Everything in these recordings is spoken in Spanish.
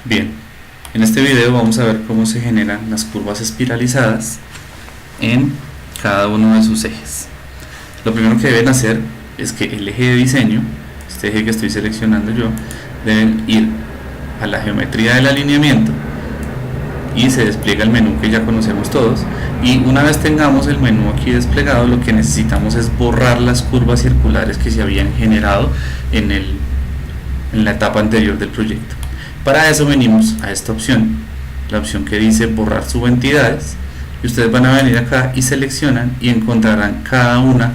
Bien, en este video vamos a ver cómo se generan las curvas espiralizadas en cada uno de sus ejes. Lo primero que deben hacer es que el eje de diseño, este eje que estoy seleccionando yo, deben ir a la geometría del alineamiento y se despliega el menú que ya conocemos todos, y una vez tengamos el menú aquí desplegado, lo que necesitamos es borrar las curvas circulares que se habían generado en la etapa anterior del proyecto. Para eso venimos a esta opción, la opción que dice borrar subentidades, y ustedes van a venir acá y seleccionan y encontrarán cada una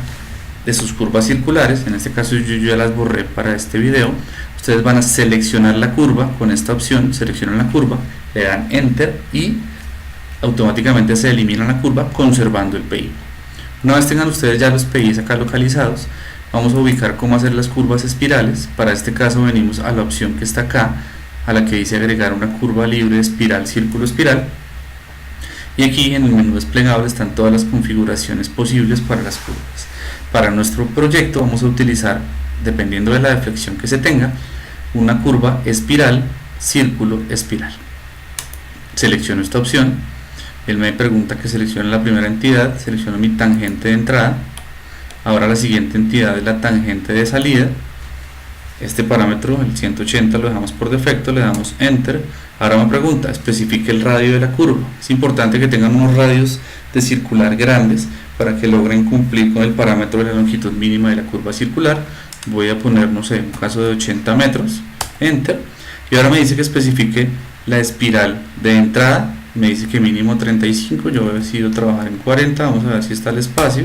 de sus curvas circulares. En este caso yo ya las borré para este video. Ustedes van a seleccionar la curva con esta opción, seleccionan la curva, le dan enter y automáticamente se elimina la curva conservando el PI. Una vez tengan ustedes ya los PIs acá localizados, vamos a ubicar cómo hacer las curvas espirales. Para este caso venimos a la opción que está acá, a la que dice agregar una curva libre, espiral, círculo, espiral, y aquí en el menú desplegable están todas las configuraciones posibles para las curvas. Para nuestro proyecto vamos a utilizar, dependiendo de la deflexión que se tenga, una curva espiral, círculo, espiral. Selecciono esta opción, él me pregunta que seleccione la primera entidad, selecciono mi tangente de entrada, ahora la siguiente entidad es la tangente de salida. Este parámetro, el 180, lo dejamos por defecto, le damos enter. Ahora me pregunta, especifique el radio de la curva. Es importante que tengan unos radios de circular grandes para que logren cumplir con el parámetro de la longitud mínima de la curva circular. Voy a poner, no sé, un caso de 80 metros, enter. Y ahora me dice que especifique la espiral de entrada, me dice que mínimo 35, yo he decidido trabajar en 40, vamos a ver si está el espacio.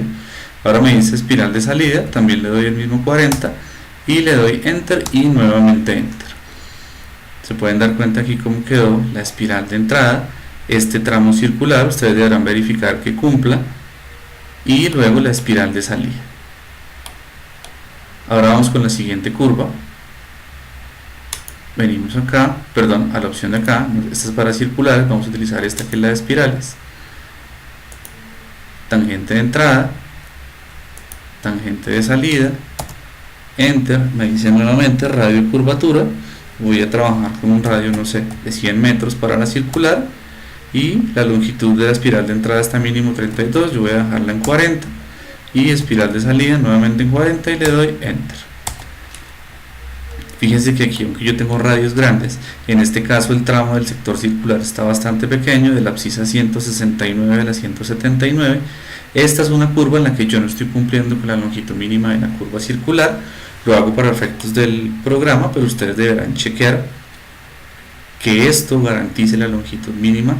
Ahora me dice espiral de salida, también le doy el mismo 40 y le doy enter y nuevamente enter. Se pueden dar cuenta aquí cómo quedó la espiral de entrada. Este tramo circular ustedes deberán verificar que cumpla, y luego la espiral de salida. Ahora vamos con la siguiente curva. Venimos acá, perdón, a la opción de acá, esta es para circulares, vamos a utilizar esta que es la de espirales. Tangente de entrada, tangente de salida, enter, me dice nuevamente radio de curvatura. Voy a trabajar con un radio, no sé, de 100 metros para la circular, y la longitud de la espiral de entrada está mínimo 32, yo voy a dejarla en 40, y espiral de salida nuevamente en 40 y le doy enter. Fíjense que aquí, aunque yo tengo radios grandes, en este caso el tramo del sector circular está bastante pequeño, de la abscisa 169 a la 179. Esta es una curva en la que yo no estoy cumpliendo con la longitud mínima de la curva circular. Lo hago para efectos del programa, pero ustedes deberán chequear que esto garantice la longitud mínima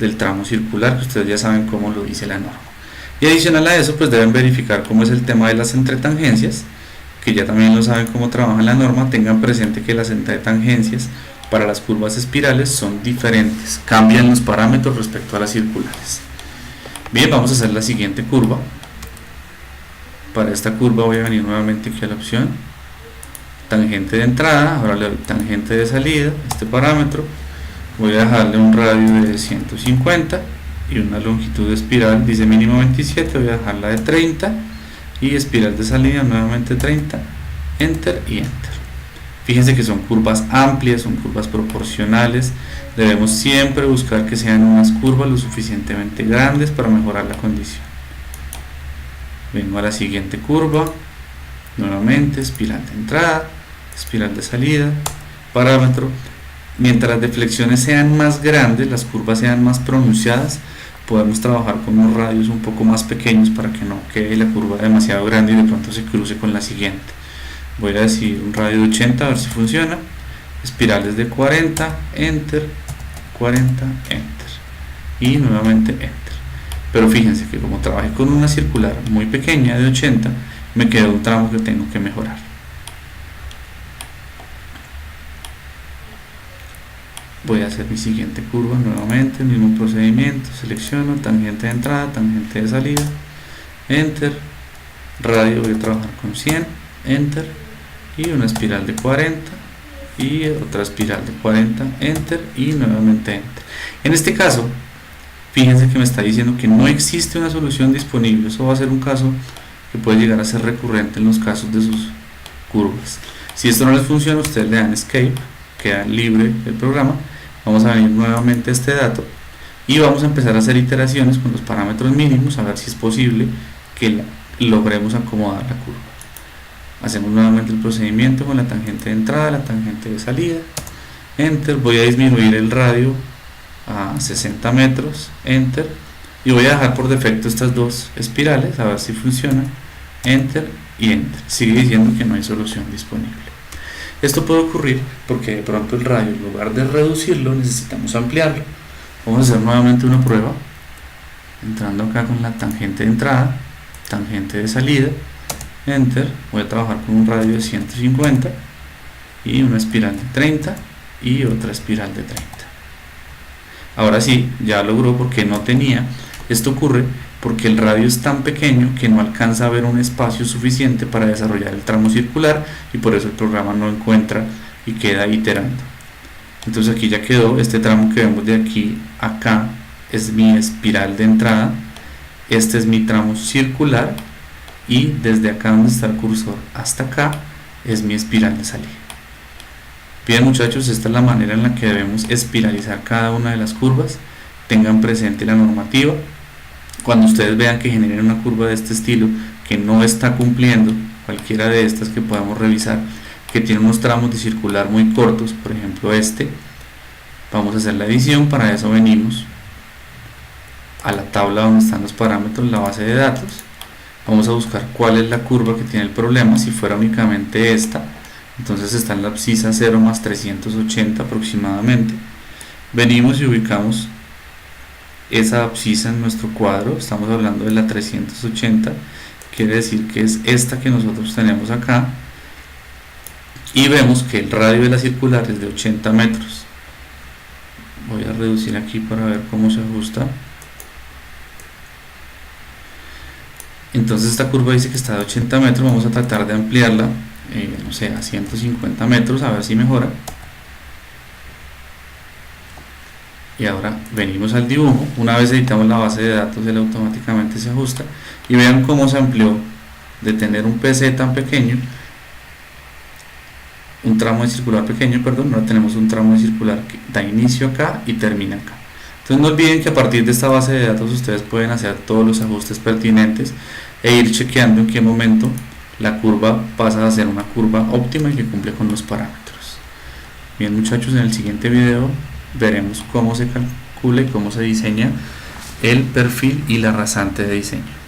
del tramo circular, que ustedes ya saben cómo lo dice la norma. Y adicional a eso, pues deben verificar cómo es el tema de las entretangencias, que ya también lo saben cómo trabaja la norma. Tengan presente que las entretangencias para las curvas espirales son diferentes, cambian los parámetros respecto a las circulares. Bien, vamos a hacer la siguiente curva. Para esta curva voy a venir nuevamente aquí a la opción tangente de entrada, ahora le doy tangente de salida, este parámetro, voy a dejarle un radio de 150 y una longitud de espiral, dice mínimo 27, voy a dejarla de 30, y espiral de salida nuevamente 30, enter y enter. Fíjense que son curvas amplias, son curvas proporcionales, debemos siempre buscar que sean unas curvas lo suficientemente grandes para mejorar la condición. Vengo a la siguiente curva, nuevamente espiral de entrada, espiral de salida, parámetro. Mientras las deflexiones sean más grandes, las curvas sean más pronunciadas, podemos trabajar con unos radios un poco más pequeños para que no quede la curva demasiado grande y de pronto se cruce con la siguiente. Voy a decir un radio de 80, a ver si funciona. Espirales de 40, enter, 40, enter y nuevamente enter. Pero fíjense que como trabajé con una circular muy pequeña de 80, me quedó un tramo que tengo que mejorar. Voy a hacer mi siguiente curva nuevamente, el mismo procedimiento, selecciono tangente de entrada, tangente de salida, enter, radio voy a trabajar con 100, enter, y una espiral de 40, y otra espiral de 40, enter, y nuevamente enter. En este caso, fíjense que me está diciendo que no existe una solución disponible. Eso va a ser un caso que puede llegar a ser recurrente en los casos de sus curvas. Si esto no les funciona, ustedes le dan escape, queda libre el programa, Vamos a venir nuevamente a este dato y vamos a empezar a hacer iteraciones con los parámetros mínimos a ver si es posible que logremos acomodar la curva. Hacemos nuevamente el procedimiento con la tangente de entrada, la tangente de salida, enter. Voy a disminuir el radio a 60 metros, enter, y voy a dejar por defecto estas dos espirales a ver si funciona, enter y enter. Sigue diciendo que no hay solución disponible. Esto puede ocurrir porque de pronto el radio, en lugar de reducirlo, necesitamos ampliarlo. Vamos a hacer nuevamente una prueba, entrando acá con la tangente de entrada, tangente de salida, enter. Voy a trabajar con un radio de 150 y una espiral de 30 y otra espiral de 30. Ahora sí, ya logró porque no tenía. Esto ocurre porque el radio es tan pequeño que no alcanza a ver un espacio suficiente para desarrollar el tramo circular, y por eso el programa no encuentra y queda iterando. Entonces aquí ya quedó. Este tramo que vemos de aquí a acá es mi espiral de entrada, este es mi tramo circular, y desde acá donde está el cursor hasta acá es mi espiral de salida. Bien muchachos, esta es la manera en la que debemos espiralizar cada una de las curvas. Tengan presente la normativa. Cuando ustedes vean que generen una curva de este estilo que no está cumpliendo cualquiera de estas que podemos revisar, que tiene unos tramos de circular muy cortos, por ejemplo este, vamos a hacer la edición. Para eso venimos a la tabla donde están los parámetros, la base de datos. Vamos a buscar cuál es la curva que tiene el problema. Si fuera únicamente esta, entonces está en la abscisa 0 más 380 aproximadamente. Venimos y ubicamos esa abscisa en nuestro cuadro. Estamos hablando de la 380, quiere decir que es esta que nosotros tenemos acá, y vemos que el radio de la circular es de 80 metros. Voy a reducir aquí para ver cómo se ajusta. Entonces esta curva dice que está de 80 metros. Vamos a tratar de ampliarla, no sé, a 150 metros, a ver si mejora. Y ahora venimos al dibujo. Una vez editamos la base de datos, él automáticamente se ajusta, y vean cómo se amplió de tener un PC tan pequeño, un tramo de circular pequeño, perdón, ahora tenemos un tramo de circular que da inicio acá y termina acá. Entonces no olviden que a partir de esta base de datos ustedes pueden hacer todos los ajustes pertinentes e ir chequeando en qué momento la curva pasa a ser una curva óptima y que cumple con los parámetros. Bien muchachos, en el siguiente video veremos cómo se calcula y cómo se diseña el perfil y la rasante de diseño.